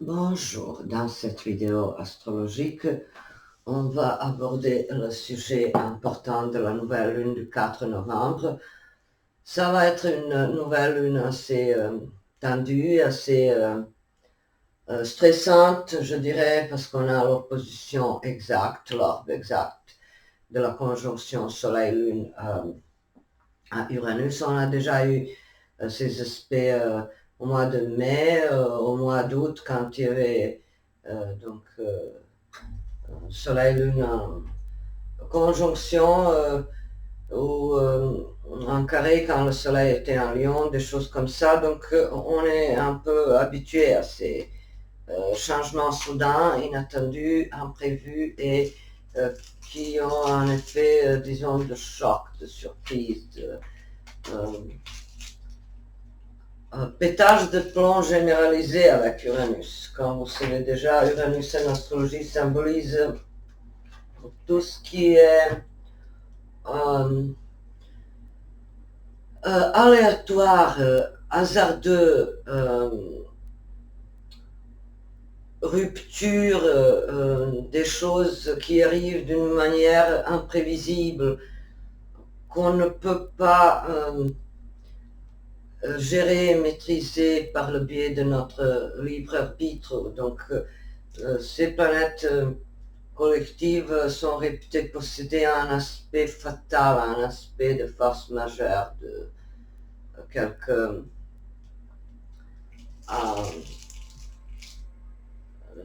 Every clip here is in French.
Bonjour, dans cette vidéo astrologique, on va aborder le sujet important de la nouvelle lune du 4 novembre. Ça va être une nouvelle lune assez tendue, assez stressante, je dirais, parce qu'on a l'opposition exacte, l'orbe exact de la conjonction Soleil-Lune à Uranus. On a déjà eu ces aspects au mois de mai, au mois d'août, quand il y avait donc Soleil-Lune en conjonction ou en carré quand le Soleil était en Lion, des choses comme ça. Donc on est un peu habitué à ces changements soudains, inattendus, imprévus et qui ont un effet, disons, de choc, de surprise, de pétage de plomb généralisé avec Uranus. Comme vous savez déjà, Uranus en astrologie symbolise tout ce qui est euh, aléatoire, hasardeux, rupture, des choses qui arrivent d'une manière imprévisible, qu'on ne peut pas gérer, maîtriser par le biais de notre libre arbitre. Donc, ces planètes collectives sont réputées posséder un aspect fatal, un aspect de force majeure, de quelque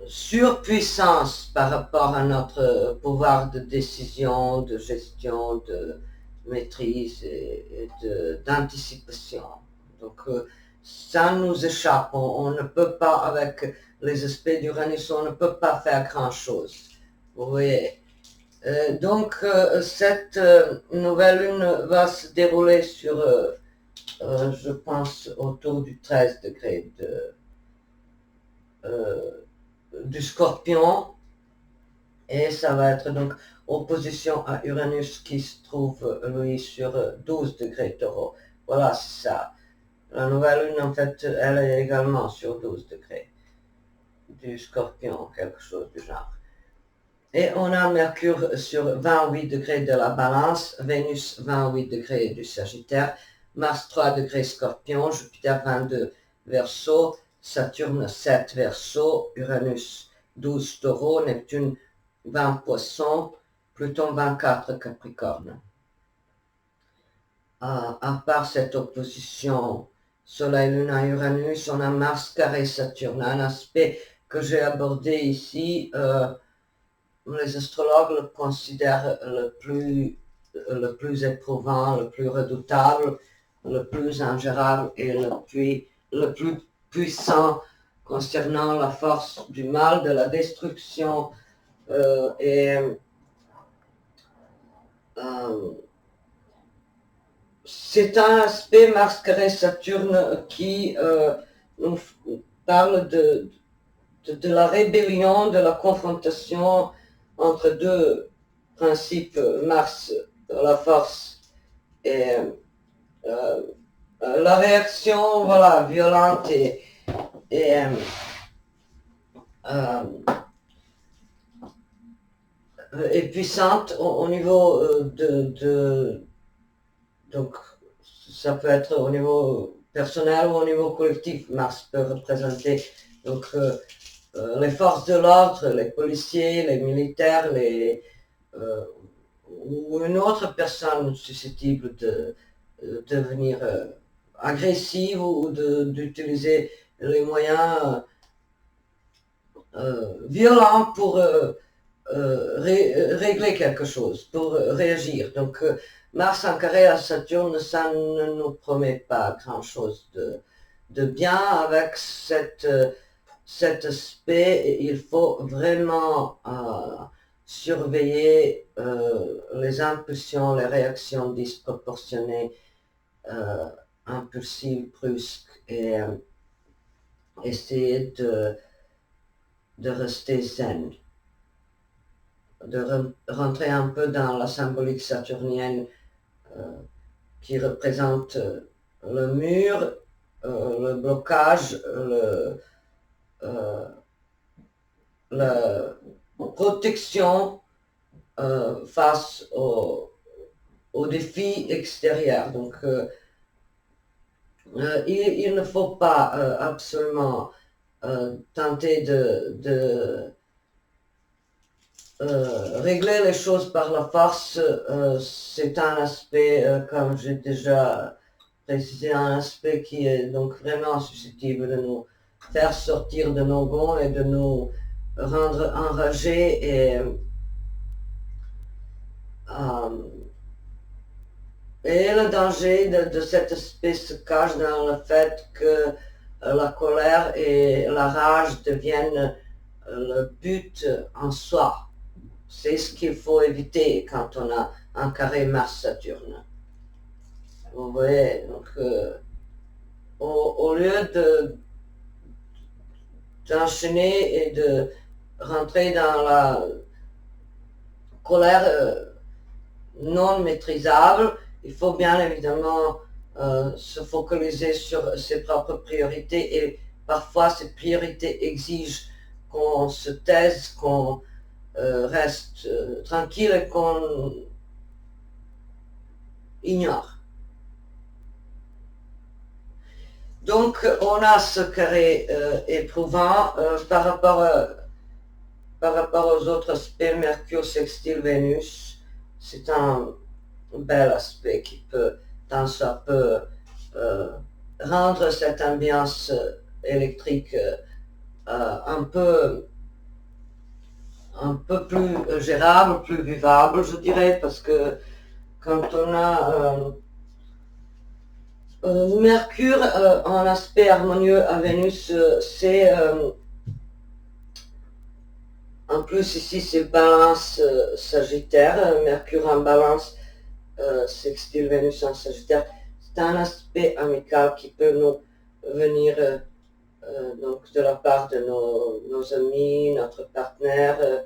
surpuissance par rapport à notre pouvoir de décision, de gestion, de maîtrise et d'anticipation. Donc ça nous échappe, on ne peut pas, avec les aspects d'Uranus, on ne peut pas faire grand-chose. Vous voyez. Cette nouvelle lune va se dérouler sur, je pense, autour du 13 degrés euh, du Scorpion, et ça va être donc opposition à Uranus qui se trouve, lui, sur 12 degrés Taureau. Voilà, c'est ça. La nouvelle lune, en fait, elle est également sur 12 degrés du Scorpion, quelque chose du genre. Et on a Mercure sur 28 degrés de la Balance, Vénus 28 degrés du Sagittaire, Mars 3 degrés Scorpion, Jupiter 22 Verseau, Saturne 7 Verseau, Uranus 12 Taureau, Neptune 20 Poisson, Pluton 24 Capricorne. À part cette opposition Soleil-Lune à Uranus, on a Mars carré Saturne, un aspect que j'ai abordé ici. Les astrologues le considèrent le plus éprouvant, le plus redoutable, le plus ingérable et le plus puissant concernant la force du mal, de la destruction. Et euh, c'est un aspect Mars carré Saturne qui nous parle de la rébellion, de la confrontation entre deux principes, Mars, la force, et euh, la réaction, voilà, violente et euh, puissante au niveau donc ça peut être au niveau personnel ou au niveau collectif. Mars peut représenter donc les forces de l'ordre, les policiers, les militaires, euh, ou une autre personne susceptible de devenir agressive ou d'utiliser les moyens violents pour régler quelque chose, pour réagir. Donc Mars en carré à Saturne, ça ne nous promet pas grand-chose de bien avec cet aspect. Il faut vraiment surveiller les impulsions, les réactions disproportionnées, euh, impulsives, brusques, et essayer de rester zen, de rentrer un peu dans la symbolique saturnienne euh, qui représente le mur, le blocage, la protection face aux défis extérieurs. Donc, il ne faut pas absolument tenter de régler les choses par la force. C'est un aspect, comme j'ai déjà précisé, un aspect qui est donc vraiment susceptible de nous faire sortir de nos gonds et de nous rendre enragés et le danger de cet aspect se cache dans le fait que la colère et la rage deviennent le but en soi. C'est ce qu'il faut éviter quand on a un carré Mars-Saturne. Vous voyez, donc au lieu d'enchaîner et de rentrer dans la colère non maîtrisable, il faut bien évidemment se focaliser sur ses propres priorités et parfois ces priorités exigent qu'on se taise, qu'on reste tranquille et qu'on ignore. Donc on a ce carré éprouvant par rapport aux autres aspects. Mercure sextile Vénus, c'est un bel aspect qui peut, tant ça peut, rendre cette ambiance électrique un peu plus gérable, plus vivable, je dirais, parce que quand on a Mercure en aspect harmonieux à Vénus, c'est en plus ici c'est Balance Sagittaire, Mercure en Balance, sextile Vénus en Sagittaire. C'est un aspect amical qui peut nous venir donc de la part de nos amis, notre partenaire,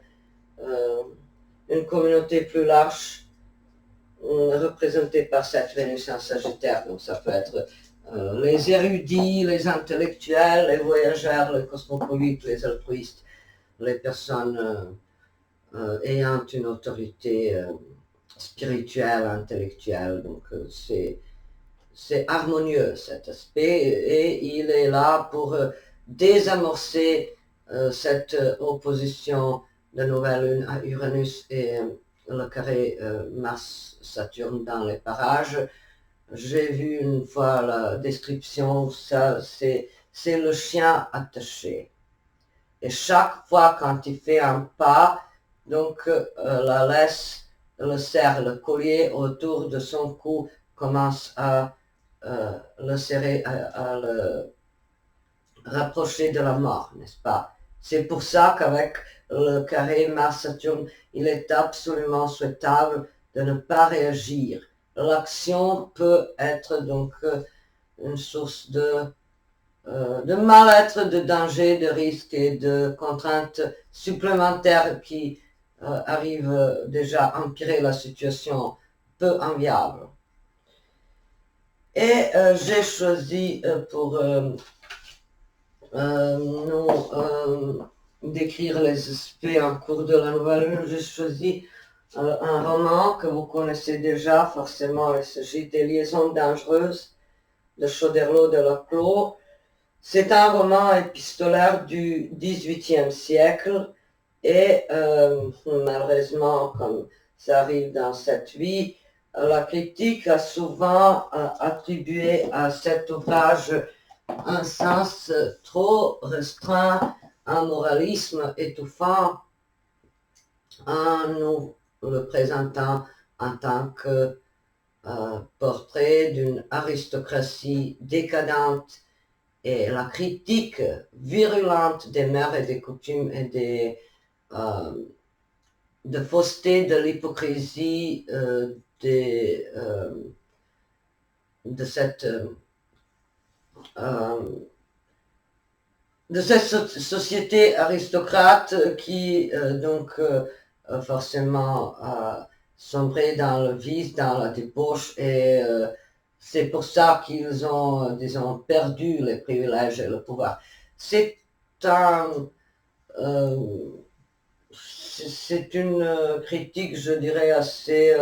une communauté plus large représentée par cette Vénus en Sagittaire. Donc ça peut être les érudits, les intellectuels, les voyageurs, les cosmopolites, les altruistes, les personnes ayant une autorité spirituelle, intellectuelle. Donc c'est harmonieux cet aspect et il est là pour désamorcer cette opposition de nouvelle lune à Uranus et le carré Mars-Saturne dans les parages. J'ai vu une fois la description, ça c'est le chien attaché. Et chaque fois quand il fait un pas, donc la laisse, le serre, le collier autour de son cou commence à le serrer, à le rapprocher de la mort, n'est-ce pas? C'est pour ça qu'avec le carré Mars-Saturne, il est absolument souhaitable de ne pas réagir. L'action peut être donc une source de mal-être, de danger, de risque et de contraintes supplémentaires qui arrivent déjà à empirer la situation peu enviable. Et j'ai choisi pour nous décrire les aspects en cours de la nouvelle lune, j'ai choisi un roman que vous connaissez déjà forcément. Il s'agit des Liaisons dangereuses de Choderlos de Laclos. C'est un roman épistolaire du XVIIIe siècle et malheureusement, comme ça arrive dans cette vie, la critique a souvent attribué à cet ouvrage un sens trop restreint, un moralisme étouffant, en nous le présentant en tant que portrait d'une aristocratie décadente et la critique virulente des mœurs et des coutumes et de fausseté, de l'hypocrisie de cette société aristocrate qui donc forcément a sombré dans le vice, dans la débauche et c'est pour ça qu'ils ont, disons, perdu les privilèges et le pouvoir. C'est un c'est une critique, je dirais, assez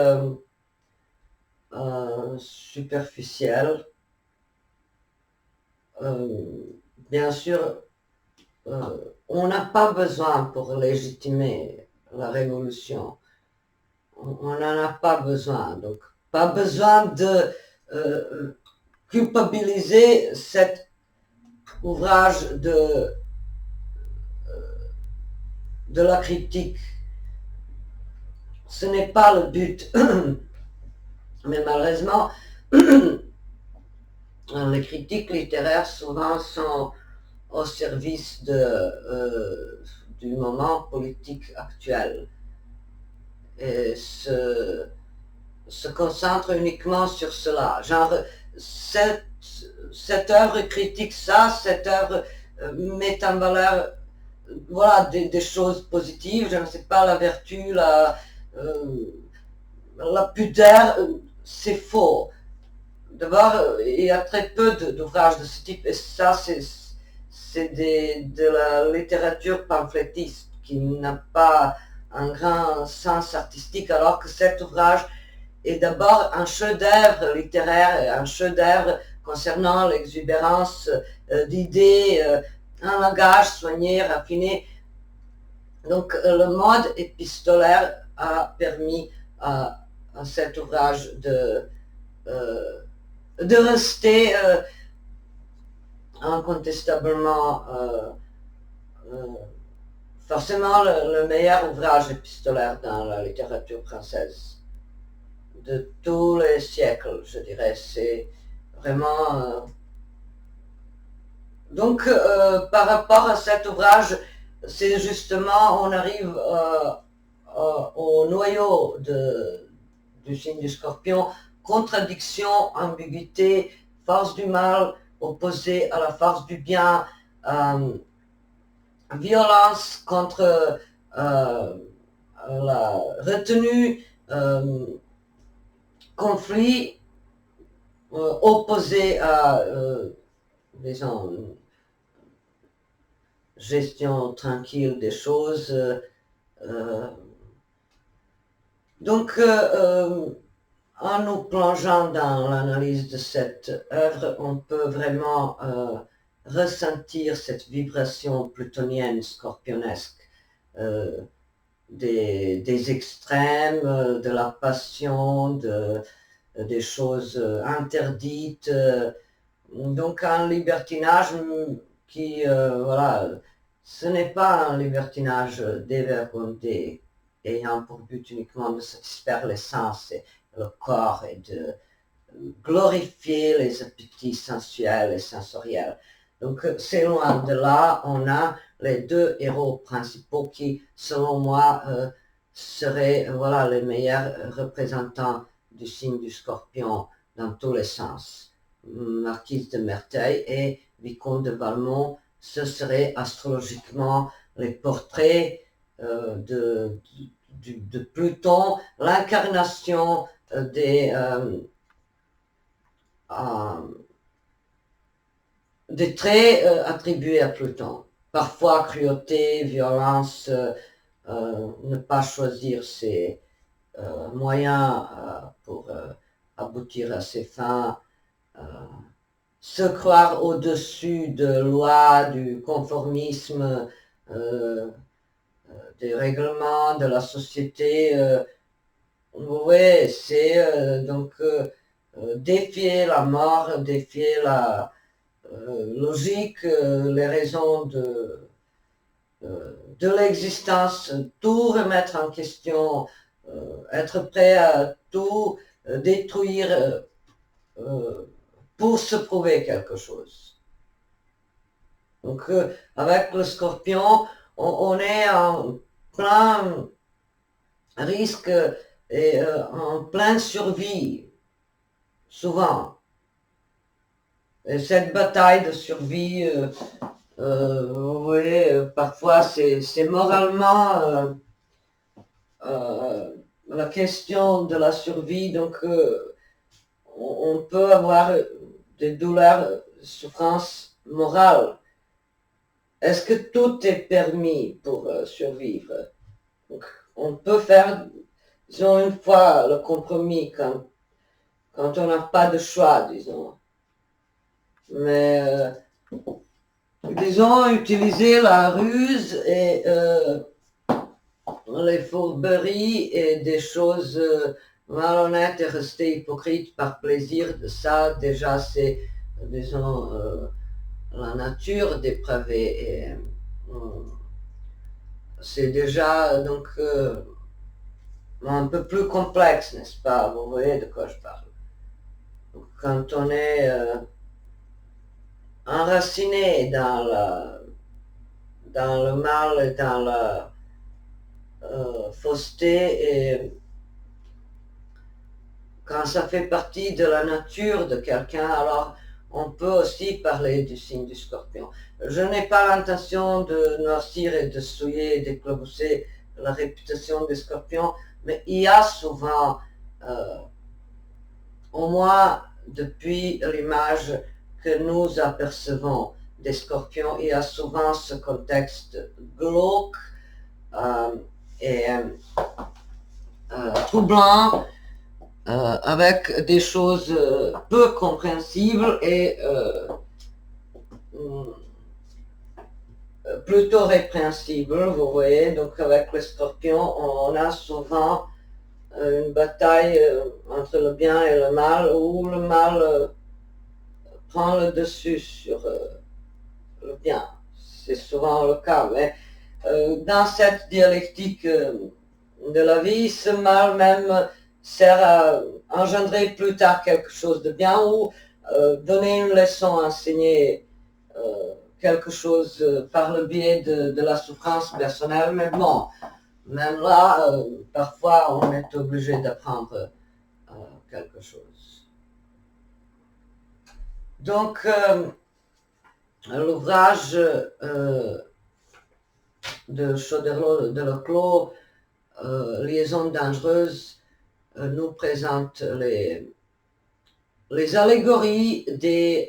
superficielle. Bien sûr, on n'a pas besoin pour légitimer la révolution. On n'en a pas besoin. Donc, pas besoin de culpabiliser cet ouvrage de la critique. Ce n'est pas le but. Mais malheureusement, les critiques littéraires souvent sont au service du moment politique actuel et se concentre uniquement sur cela. Genre, cette œuvre critique ça, cette œuvre met en valeur voilà, des choses positives, je ne sais pas, la vertu, la pudeur, c'est faux. D'abord, il y a très peu d'ouvrages de ce type, et ça, c'est de la littérature pamphlétiste qui n'a pas un grand sens artistique, alors que cet ouvrage est d'abord un chef-d'œuvre littéraire, un chef-d'œuvre concernant l'exubérance d'idées, un langage soigné, raffiné. Donc, le mode épistolaire a permis à cet ouvrage de rester incontestablement forcément le meilleur ouvrage épistolaire dans la littérature française de tous les siècles, je dirais. C'est vraiment... Donc, par rapport à cet ouvrage, c'est justement, on arrive au noyau du signe du Scorpion, contradiction, ambiguïté, force du mal opposée à la force du bien, violence contre la retenue, conflit opposé à, disons, gestion tranquille des choses. Donc, en nous plongeant dans l'analyse de cette œuvre, on peut vraiment ressentir cette vibration plutonienne, scorpionesque, des extrêmes, de la passion, des choses interdites. Donc un libertinage qui, voilà, ce n'est pas un libertinage dévergondé, ayant pour but uniquement de satisfaire les sens et le corps et de glorifier les appétits sensuels et sensoriels. Donc c'est loin de là, on a les deux héros principaux qui, selon moi, seraient voilà, les meilleurs représentants du signe du Scorpion dans tous les sens. Marquise de Merteuil et Vicomte de Valmont, ce seraient astrologiquement les portraits de Pluton, l'incarnation des traits attribués à Pluton. Parfois cruauté, violence, ne pas choisir ses moyens pour aboutir à ses fins, se croire au-dessus de lois, du conformisme, des règlements de la société. Oui, c'est donc défier la mort, défier la logique, les raisons de l'existence, tout remettre en question, être prêt à tout détruire pour se prouver quelque chose. Donc avec le Scorpion, on est en plein risque et en pleine survie, souvent. Et cette bataille de survie, oui, parfois c'est moralement la question de la survie, donc on peut avoir des douleurs, souffrances morales. est-ce que tout est permis pour survivre? Donc, on peut faire, disons, une fois le compromis quand on n'a pas de choix, disons. Mais, disons, utiliser la ruse et les fourberies et des choses malhonnêtes et rester hypocrite par plaisir, de ça, déjà, c'est, disons, la nature dépravée. Et, c'est déjà, donc, un peu plus complexe, n'est-ce pas? Vous voyez de quoi je parle. Quand on est enraciné dans le mal et dans la fausseté, et quand ça fait partie de la nature de quelqu'un, alors on peut aussi parler du signe du scorpion. Je n'ai pas l'intention de noircir et de souiller et d'éclabousser la réputation des scorpions, mais il y a souvent, au moins depuis l'image que nous apercevons des scorpions, il y a souvent ce contexte glauque et troublant, avec des choses peu compréhensibles et plutôt répréhensibles, vous voyez. Donc avec les scorpions, on a souvent une bataille entre le bien et le mal, où le mal prend le dessus sur le bien. C'est souvent le cas, mais dans cette dialectique de la vie, ce mal même sert à engendrer plus tard quelque chose de bien, ou donner une leçon, enseigner quelque chose par le biais de la souffrance personnelle. Mais bon, même là, parfois on est obligé d'apprendre quelque chose. Donc, l'ouvrage de Choderlos de Leclos, Liaison dangereuse, nous présente les allégories des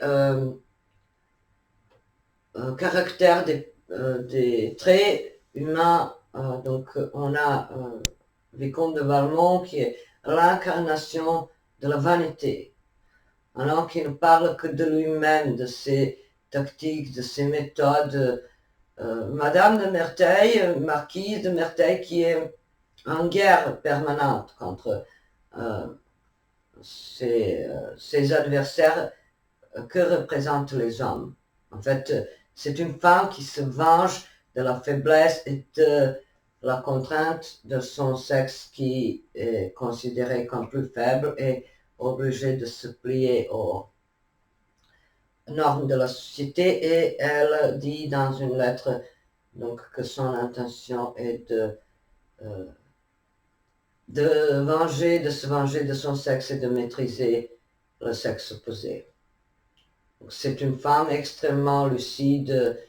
caractères, des traits humains. Donc on a Vicomte de Valmont qui est l'incarnation de la vanité, un homme qui ne parle que de lui-même, de ses tactiques, de ses méthodes. Madame de Merteuil, marquise de Merteuil, qui est en guerre permanente contre ses adversaires que représentent les hommes. En fait, c'est une femme qui se venge de la faiblesse et de la contrainte de son sexe, qui est considéré comme plus faible et obligé de se plier aux normes de la société. Et elle dit dans une lettre donc que son intention est de se venger de son sexe et de maîtriser le sexe opposé. C'est une femme extrêmement lucide,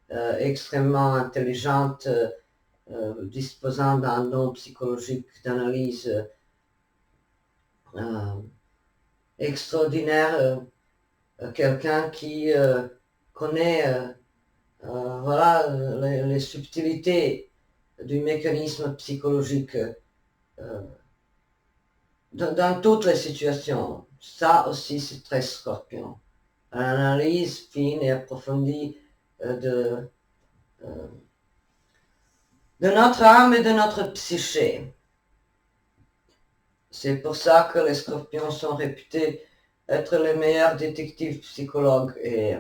extrêmement intelligente, disposant d'un don psychologique d'analyse extraordinaire, quelqu'un qui connaît voilà, les subtilités du mécanisme psychologique dans toutes les situations. Ça aussi, c'est très Scorpion. L'analyse fine et approfondie de notre âme et de notre psyché. C'est pour ça que les Scorpions sont réputés être les meilleurs détectives, psychologues et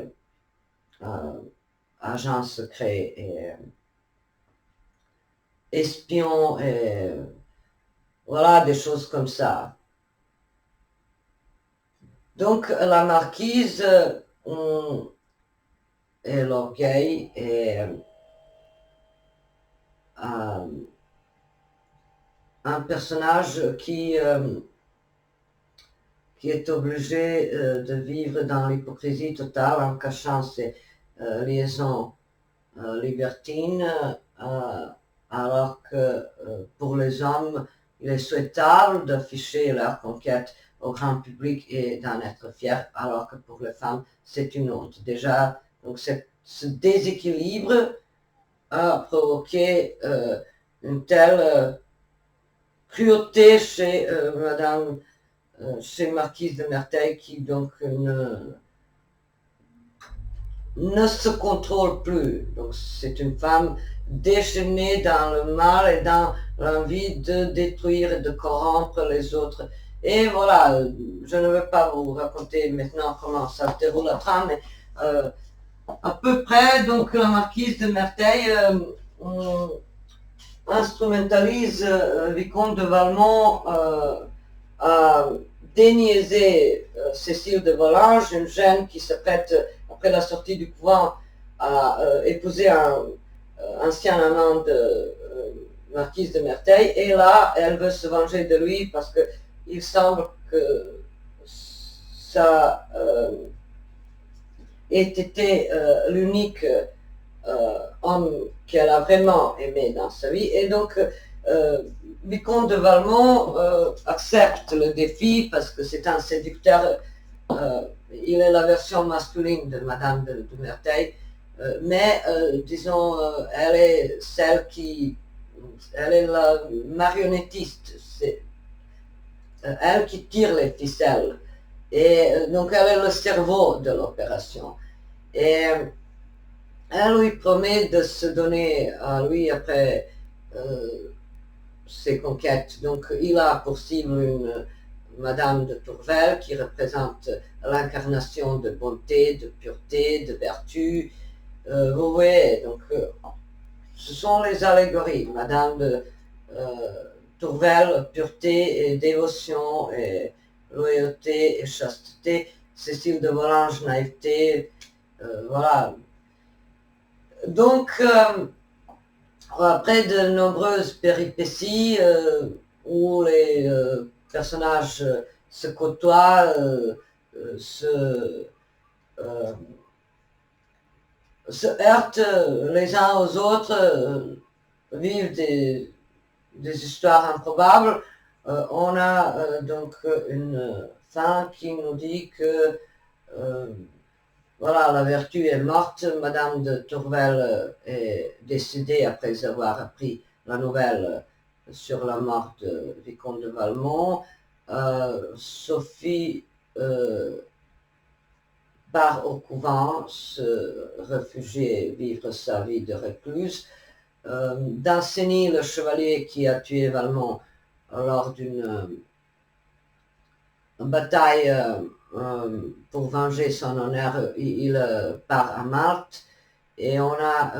agents secrets et espions et voilà, des choses comme ça. Donc la marquise et l'orgueil et un personnage qui est obligé de vivre dans l'hypocrisie totale en cachant ses liaisons libertines, alors que pour les hommes, il est souhaitable d'afficher leur conquête au grand public et d'en être fier, alors que pour les femmes, c'est une honte. Déjà, donc cette ce déséquilibre a provoqué une telle cruauté chez Madame, chez Marquise de Merteuil, qui donc ne se contrôle plus. Donc c'est une femme déchaînée dans le mal et dans l'envie de détruire et de corrompre les autres. Et voilà, je ne vais pas vous raconter maintenant comment ça se déroule la trame, mais à peu près, donc la marquise de Merteuil instrumentalise Vicomte de Valmont à déniaiser Cécile de Volanges, une jeune qui s'apprête, après la sortie du couvent, à épouser un ancien amant de marquise de Merteuil. Et là, elle veut se venger de lui parce qu'il semble que ça ait été l'unique homme qu'elle a vraiment aimé dans sa vie. Et donc, Vicomte de Valmont accepte le défi parce que c'est un séducteur. Il est la version masculine de Madame de Merteuil, mais disons, elle est celle qui, elle est la marionnettiste, c'est elle qui tire les ficelles. Et donc, elle est le cerveau de l'opération. Et elle lui promet de se donner à lui après ses conquêtes. Donc il a pour cible une Madame de Tourvel qui représente l'incarnation de bonté, de pureté, de vertu. Vous voyez, donc ce sont les allégories. Madame de Tourvel, pureté et dévotion et loyauté et chasteté. Cécile de Volanges, naïveté. Voilà. Donc, après de nombreuses péripéties où les personnages se côtoient, se heurtent les uns aux autres, vivent des histoires improbables, on a donc une fin qui nous dit que voilà, la vertu est morte. Madame de Tourvel est décédée après avoir appris la nouvelle sur la mort de Vicomte de Valmont. Sophie part au couvent, se réfugier, vivre sa vie de recluse. Danceny, le chevalier qui a tué Valmont lors d'une bataille pour venger son honneur, il part à Malte. Et on a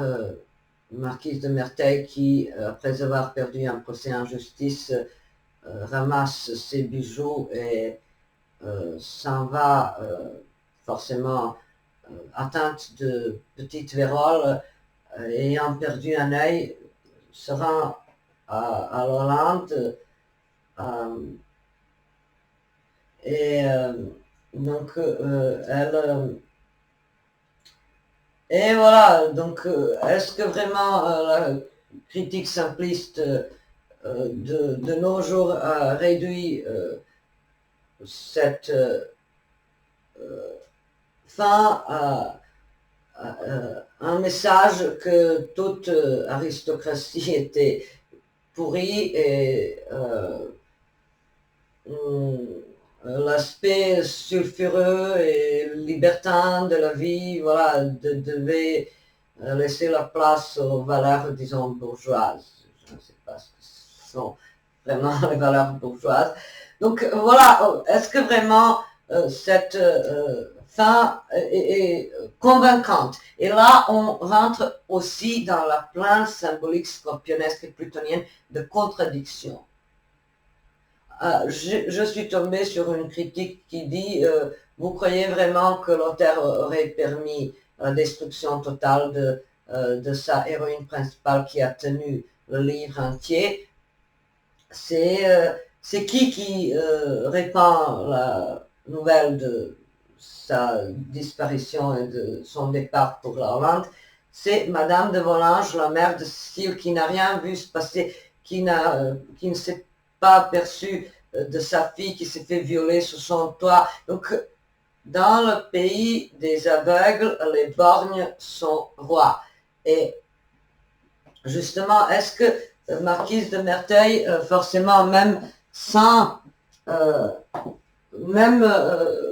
Marquise de Merteuil qui, après avoir perdu un procès en justice, ramasse ses bijoux et s'en va forcément atteinte de petite vérole, ayant perdu un œil, se rend à l'Hollande et donc elle et voilà, donc est-ce que vraiment la critique simpliste de nos jours a réduit cette fin à un message que toute aristocratie était pourrie et l'aspect sulfureux et libertin de la vie, voilà, devait laisser la place aux valeurs, disons, bourgeoises. Je ne sais pas ce que sont vraiment les valeurs bourgeoises. Donc voilà, est-ce que vraiment cette fin est convaincante? Et là, on rentre aussi dans la plainte symbolique scorpionesque et plutonienne de contradiction. Je suis tombée sur une critique qui dit vous croyez vraiment que l'auteur aurait permis la destruction totale de sa héroïne principale qui a tenu le livre entier? C'est qui répand la nouvelle de sa disparition et de son départ pour la Hollande? C'est Madame de Volanges, la mère de Cécile, qui n'a rien vu se passer, qui ne s'est pas aperçue de sa fille qui s'est fait violer sous son toit. Donc dans le pays des aveugles, les borgnes sont rois. Et justement, est-ce que Marquise de Merteuil, forcément, même sans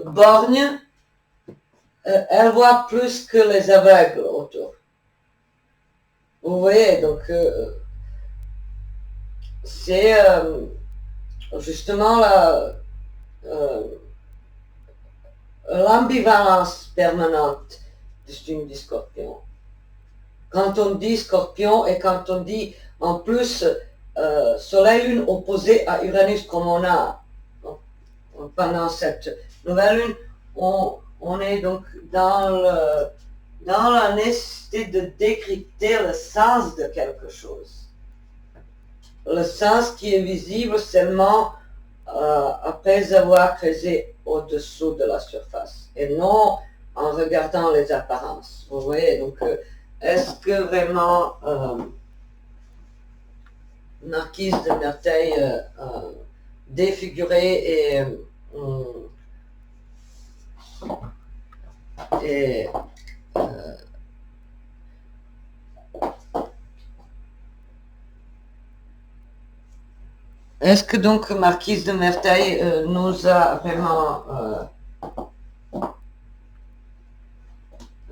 borgne, elle voit plus que les aveugles autour. Vous voyez, donc c'est justement l'ambivalence permanente du signe du Scorpion. Quand on dit Scorpion et quand on dit en plus Soleil-Lune opposé à Uranus comme on a pendant cette nouvelle lune, on est donc dans la nécessité de décrypter le sens de quelque chose. Le sens qui est visible seulement après avoir creusé au-dessous de la surface et non en regardant les apparences. Vous voyez, donc est-ce que vraiment Marquise de Merteuil défigurée et est-ce que donc Marquise de Merteuil nous a vraiment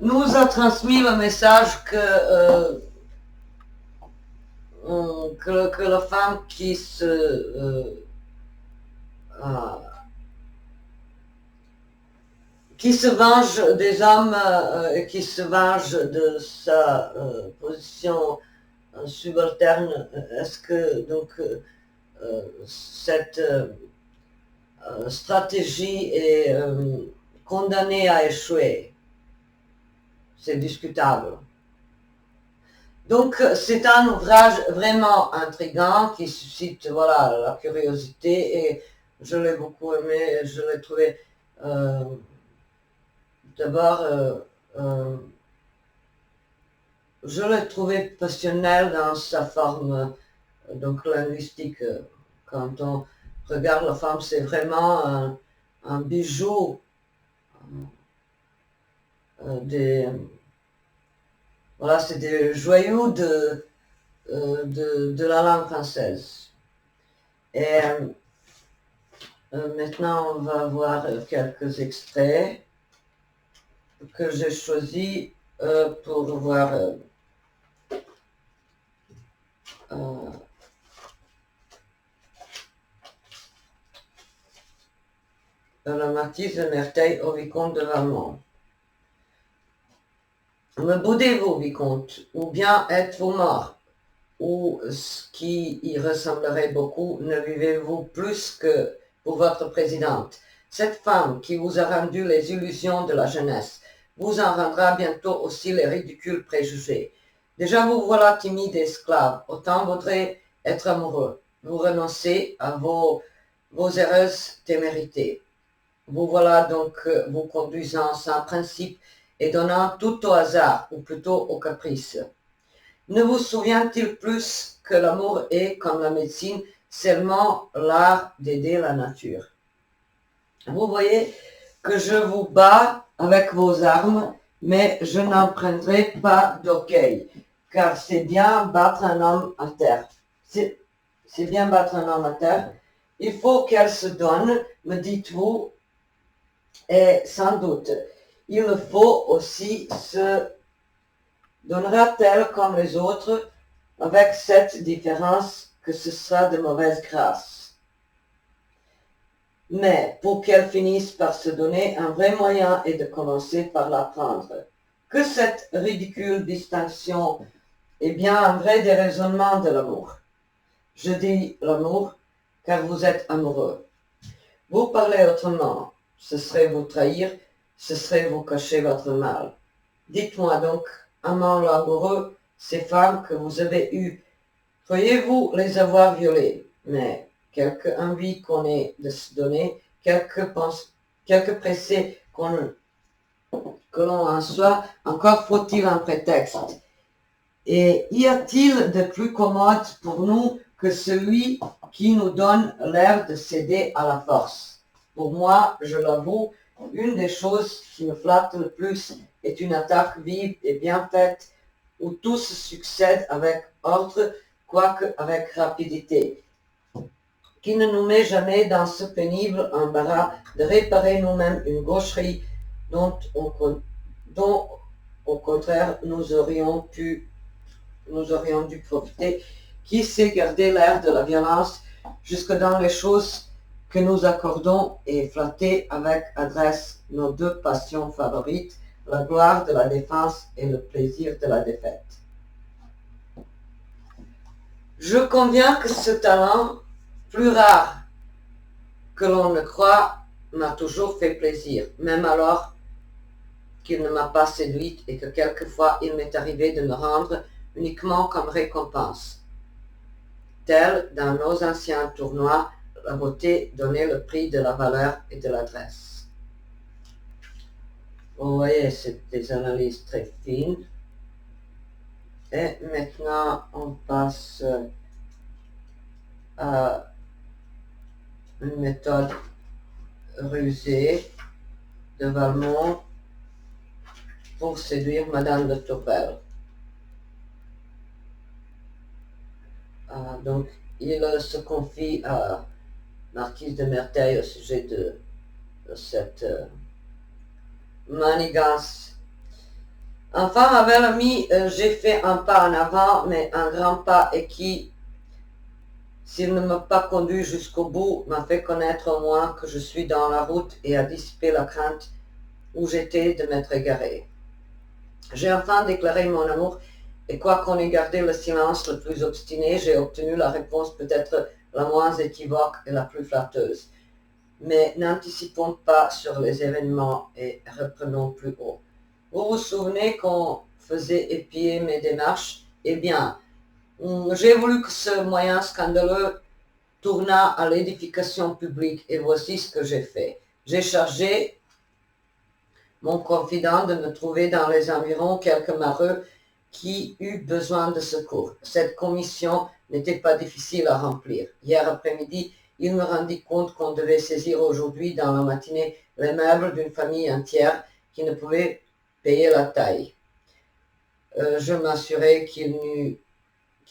nous a transmis le message que la femme qui se venge des hommes et qui se venge de sa position subalterne, est-ce que donc cette stratégie est condamnée à échouer? C'est discutable. Donc c'est un ouvrage vraiment intriguant qui suscite voilà, la curiosité et je l'ai beaucoup aimé, je l'ai trouvé d'abord je l'ai trouvé passionnel dans sa forme donc linguistique. Quand on regarde la femme, c'est vraiment un bijou voilà, c'est des joyaux de la langue française. Et maintenant, on va voir quelques extraits que j'ai choisis pour voir la Marquise de Merteuil au vicomte de Valmont. Me boudez-vous, vicomte, ou bien êtes-vous mort, ou ce qui y ressemblerait beaucoup, ne vivez-vous plus que pour votre présidente. Cette femme qui vous a rendu les illusions de la jeunesse vous en rendra bientôt aussi les ridicules préjugés. Déjà vous voilà timide et esclave, autant vaudrait être amoureux. Vous renoncez à vos heureuses témérités. Vous voilà donc vous conduisant sans principe et donnant tout au hasard, ou plutôt au caprice. Ne vous souvient-il plus que l'amour est, comme la médecine, seulement l'art d'aider la nature? Vous voyez que je vous bats avec vos armes, mais je n'emprunterai pas d'orgueil, car c'est bien battre un homme à terre. C'est bien battre un homme à terre. Il faut qu'elle se donne, me dites-vous, et sans doute, il le faut aussi se donnera-t-elle comme les autres, avec cette différence que ce sera de mauvaise grâce. Mais pour qu'elle finisse par se donner, un vrai moyen est de commencer par l'apprendre. Que cette ridicule distinction est bien un vrai déraisonnement de l'amour. Je dis l'amour car vous êtes amoureux. Vous parlez autrement, ce serait vous trahir, ce serait vous cacher votre mal. Dites-moi donc, amant l'amoureux, ces femmes que vous avez eues, croyez-vous les avoir violées? Mais quelque envie qu'on ait de se donner, quelque pressé que l'on en soit, encore faut-il un prétexte. Et y a-t-il de plus commode pour nous que celui qui nous donne l'air de céder à la force? Pour moi, je l'avoue, Une des choses qui me flatte le plus est une attaque vive et bien faite où tout se succède avec ordre, quoique avec rapidité, qui ne nous met jamais dans ce pénible embarras de réparer nous-mêmes une gaucherie dont, au contraire, nous aurions dû profiter, qui sait garder l'air de la violence jusque dans les choses que nous accordons et flatter avec adresse nos deux passions favorites, la gloire de la défense et le plaisir de la défaite. Je conviens que ce talent, plus rare que l'on ne croit, m'a toujours fait plaisir, même alors qu'il ne m'a pas séduite et que quelquefois il m'est arrivé de me rendre uniquement comme récompense. Tel, dans nos anciens tournois, la beauté donnait le prix de la valeur et de l'adresse. Vous voyez, c'est des analyses très fines. Et maintenant, on passe à une méthode rusée de Valmont pour séduire Madame de Tourvel. Donc, il se confie à Marquise de Merteuil au sujet de cette manigance. Enfin, ma belle amie, j'ai fait un pas en avant, mais un grand pas, et qui, s'il ne m'a pas conduit jusqu'au bout, m'a fait connaître au moins que je suis dans la route et a dissipé la crainte où j'étais de m'être égaré. J'ai enfin déclaré mon amour, et quoiqu'on ait gardé le silence le plus obstiné, j'ai obtenu la réponse peut-être la moins équivoque et la plus flatteuse. Mais n'anticipons pas sur les événements et reprenons plus haut. Vous vous souvenez qu'on faisait épier mes démarches? Eh bien, j'ai voulu que ce moyen scandaleux tournât à l'édification publique, et voici ce que j'ai fait. J'ai chargé mon confident de me trouver dans les environs quelques malheureux qui eut besoin de secours. Cette commission n'était pas difficile à remplir. Hier après-midi, il me rendit compte qu'on devait saisir aujourd'hui dans la matinée les meubles d'une famille entière qui ne pouvait payer la taille. Je m'assurai qu'il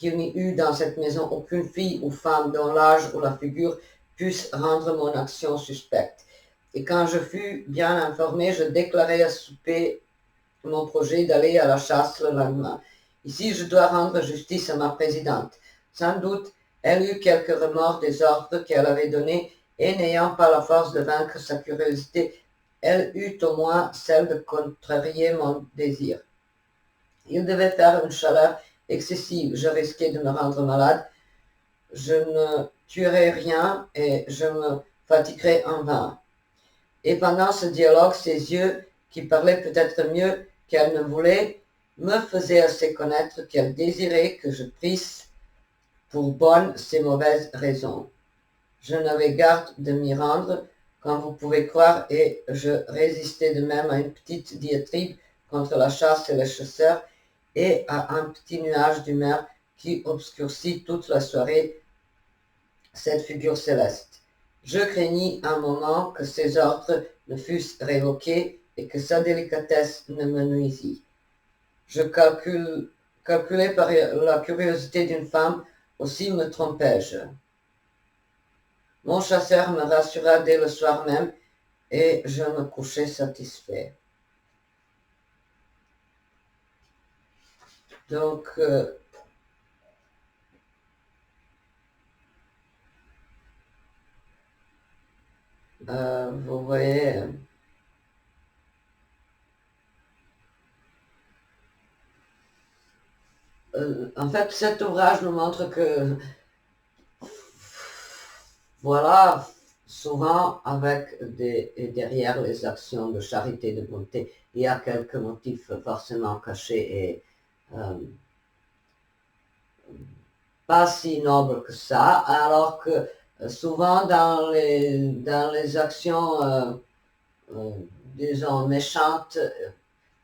n'y eût dans cette maison aucune fille ou femme dont l'âge ou la figure puisse rendre mon action suspecte. Et quand je fus bien informé, je déclarai à souper mon projet d'aller à la chasse le lendemain. Ici, je dois rendre justice à ma présidente. Sans doute, elle eut quelques remords des ordres qu'elle avait donnés, et n'ayant pas la force de vaincre sa curiosité, elle eut au moins celle de contrarier mon désir. Il devait faire une chaleur excessive, je risquais de me rendre malade, je ne tuerais rien et je me fatiguerais en vain. Et pendant ce dialogue, ses yeux, qui parlaient peut-être mieux qu'elle ne voulait, me faisaient assez connaître qu'elle désirait que je prisse pour bonnes ses mauvaises raisons. Je n'avais garde de m'y rendre, comme vous pouvez croire, et je résistais de même à une petite diatribe contre la chasse et les chasseurs, et à un petit nuage d'humeur qui obscurcit toute la soirée cette figure céleste. Je craignis un moment que ses ordres ne fussent révoqués et que sa délicatesse ne me nuisît. Je calculais par la curiosité d'une femme, aussi me trompais-je. Mon chasseur me rassura dès le soir même, et je me couchai satisfait. Donc, vous voyez, en fait, cet ouvrage nous montre que, voilà, souvent derrière les actions de charité, de bonté, il y a quelques motifs forcément cachés et pas si nobles que ça, alors que souvent dans les actions, disons, méchantes,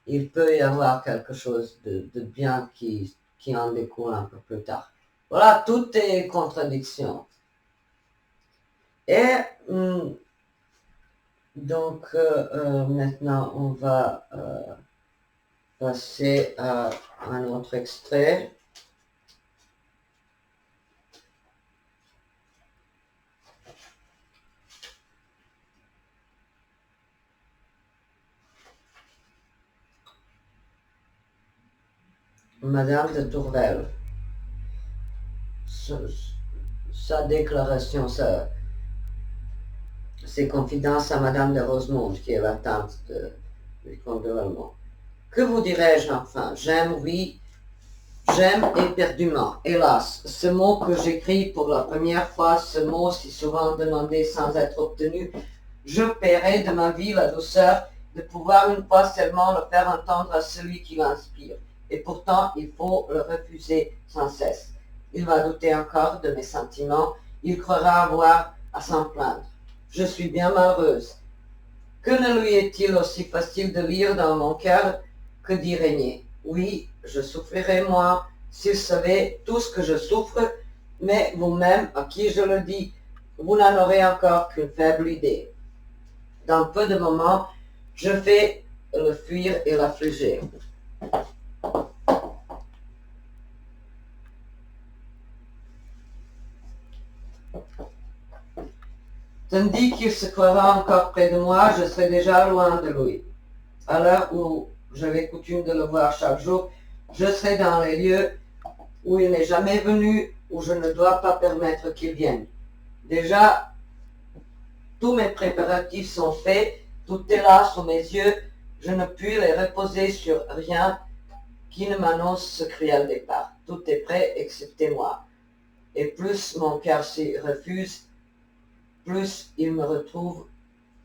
il peut y avoir quelque chose de bien qui en découle un peu plus tard. Voilà, tout est contradiction. Et Donc maintenant on va passer à un autre extrait. Madame de Tourvel, sa déclaration, ses confidences à Madame de Rosemonde, qui est la tante du comte de Valmont. Que vous dirais-je enfin? J'aime, oui, j'aime éperdument. Hélas, ce mot que j'écris pour la première fois, ce mot si souvent demandé sans être obtenu, je paierai de ma vie la douceur de pouvoir une fois seulement le faire entendre à celui qui l'inspire. Et pourtant, il faut le refuser sans cesse. Il va douter encore de mes sentiments, il croira avoir à s'en plaindre. Je suis bien malheureuse. Que ne lui est-il aussi facile de lire dans mon cœur que d'y régner? Oui, je souffrirais moi, s'il savait tout ce que je souffre, mais vous-même, à qui je le dis, vous n'en aurez encore qu'une faible idée. Dans peu de moments, je fais le fuir et l'affliger. Tandis qu'il se croira encore près de moi, je serai déjà loin de lui. À l'heure où j'avais coutume de le voir chaque jour, je serai dans les lieux où il n'est jamais venu, où je ne dois pas permettre qu'il vienne. Déjà, tous mes préparatifs sont faits, tout est là sous mes yeux, je ne puis les reposer sur rien qui ne m'annonce ce cruel départ. Tout est prêt, excepté moi. Et plus mon cœur s'y refuse, plus il me retrouve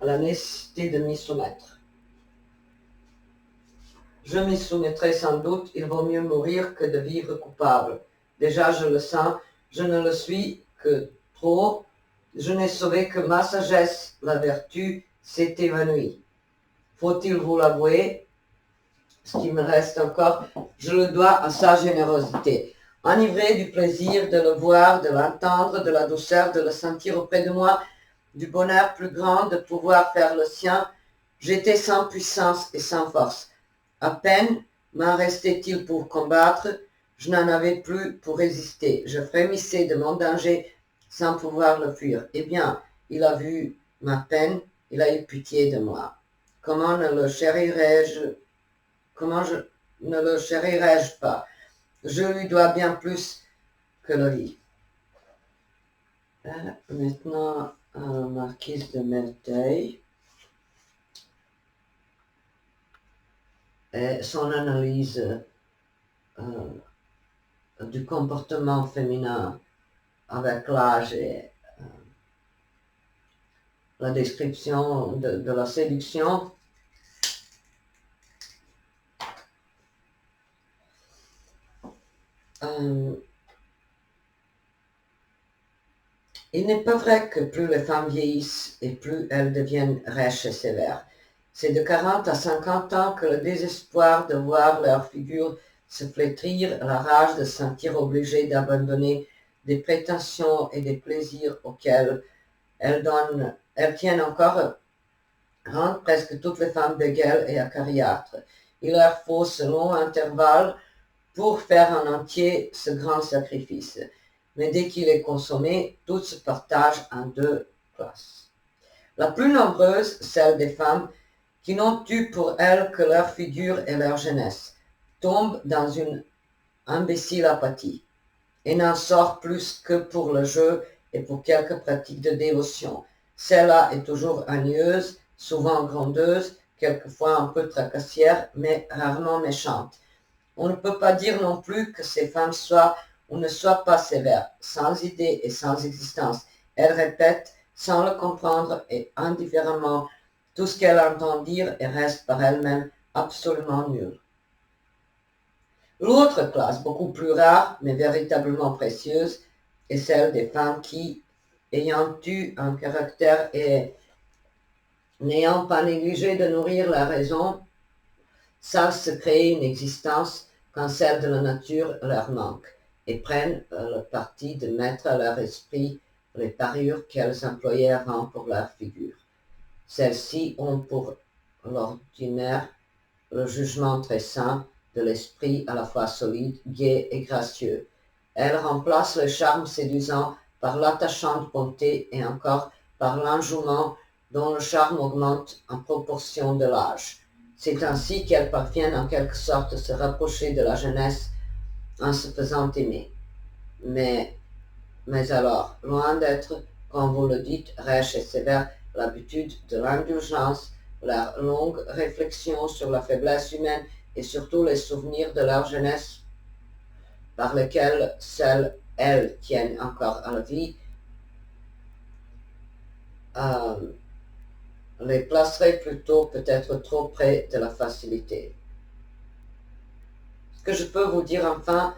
à la nécessité de m'y soumettre. Je m'y soumettrai sans doute, il vaut mieux mourir que de vivre coupable. Déjà je le sens, je ne le suis que trop, je n'ai sauvé que ma sagesse, la vertu s'est évanouie. Faut-il vous l'avouer, ce qui me reste encore, je le dois à sa générosité. Enivré du plaisir de le voir, de l'entendre, de la douceur de le sentir auprès de moi, du bonheur plus grand de pouvoir faire le sien, j'étais sans puissance et sans force. À peine m'en restait-il pour combattre, je n'en avais plus pour résister. Je frémissais de mon danger sans pouvoir le fuir. Eh bien, il a vu ma peine, il a eu pitié de moi. Comment ne le chérirais-je pas? Je lui dois bien plus que le lit. Maintenant, Marquise de Merteuil. Et son analyse du comportement féminin avec l'âge et la description de la séduction. Il n'est pas vrai que plus les femmes vieillissent et plus elles deviennent rêches et sévères. C'est de 40 à 50 ans que le désespoir de voir leur figure se flétrir, la rage de se sentir obligée d'abandonner des prétentions et des plaisirs auxquels elles tiennent encore, rendent presque toutes les femmes bégueules et acariâtres. Il leur faut ce long intervalle pour faire en entier ce grand sacrifice. Mais dès qu'il est consommé, tout se partage en deux classes. La plus nombreuse, celle des femmes qui n'ont eu pour elles que leur figure et leur jeunesse, tombe dans une imbécile apathie et n'en sort plus que pour le jeu et pour quelques pratiques de dévotion. Celle-là est toujours agneuse, souvent grondeuse, quelquefois un peu tracassière, mais rarement méchante. On ne peut pas dire non plus que ces femmes soient ou ne soient pas sévères, sans idée et sans existence. Elles répètent, sans le comprendre et indifféremment, tout ce qu'elles entendent dire et restent par elles-mêmes absolument nulles. L'autre classe, beaucoup plus rare, mais véritablement précieuse, est celle des femmes qui, ayant eu un caractère et n'ayant pas négligé de nourrir la raison, savent se créer une existence quand celle de la nature leur manque, et prennent le parti de mettre à leur esprit les parures qu'elles employaient avant pour leur figure. Celles-ci ont pour l'ordinaire le jugement très sain de l'esprit à la fois solide, gai et gracieux. Elles remplacent le charme séduisant par l'attachante bonté et encore par l'enjouement dont le charme augmente en proportion de l'âge. C'est ainsi qu'elles parviennent en quelque sorte à se rapprocher de la jeunesse en se faisant aimer. Mais alors, loin d'être, comme vous le dites, rêche et sévère, l'habitude de l'indulgence, la longue réflexion sur la faiblesse humaine et surtout les souvenirs de leur jeunesse par lesquels seules elles tiennent encore à la vie, euh, les placerait plutôt peut-être trop près de la facilité. Ce que je peux vous dire enfin,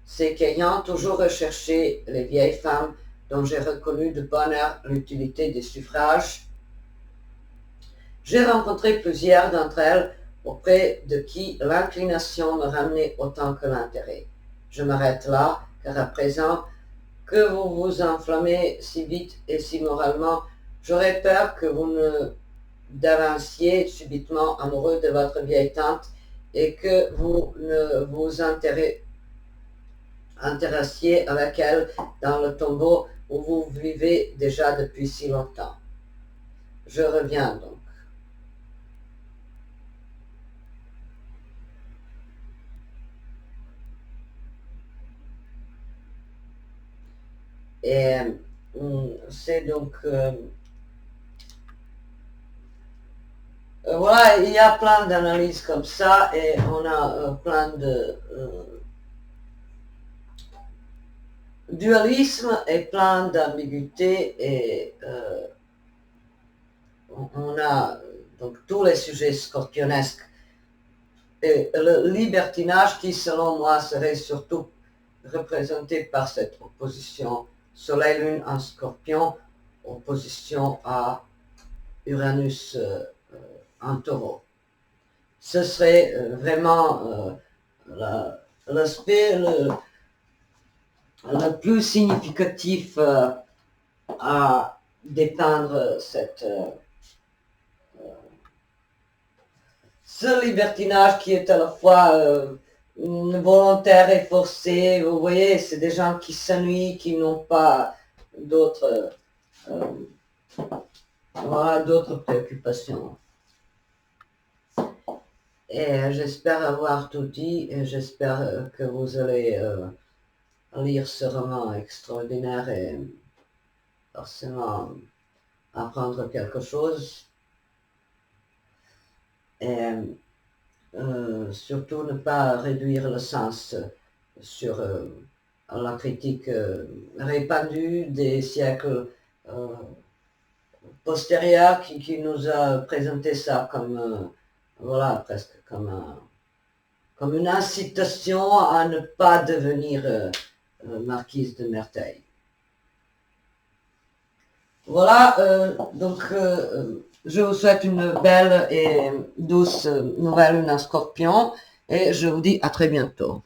c'est qu'ayant toujours recherché les vieilles femmes dont j'ai reconnu de bonne heure l'utilité des suffrages, j'ai rencontré plusieurs d'entre elles auprès de qui l'inclination me ramenait autant que l'intérêt. Je m'arrête là, car à présent que vous vous enflammez si vite et si moralement, j'aurais peur que vous ne devinciez subitement amoureux de votre vieille tante et que vous ne vous intéressiez avec elle dans le tombeau où vous vivez déjà depuis si longtemps. Je reviens donc. Et c'est donc... voilà, il y a plein d'analyses comme ça et on a plein de dualisme et plein d'ambiguïté et on a donc tous les sujets scorpionesques et le libertinage qui selon moi serait surtout représenté par cette opposition Soleil-Lune en Scorpion, opposition à Uranus en Taureau. Ce serait vraiment l'aspect le plus significatif à dépeindre ce libertinage qui est à la fois volontaire et forcé. Vous voyez, c'est des gens qui s'ennuient, qui n'ont pas d'autres d'autres préoccupations. Et j'espère avoir tout dit et j'espère que vous allez lire ce roman extraordinaire et forcément apprendre quelque chose. Et surtout ne pas réduire le sens sur la critique répandue des siècles postérieurs qui nous a présenté ça comme voilà, presque comme une incitation à ne pas devenir marquise de Merveille. Voilà, donc je vous souhaite une belle et douce nouvelle lune en Scorpion et je vous dis à très bientôt.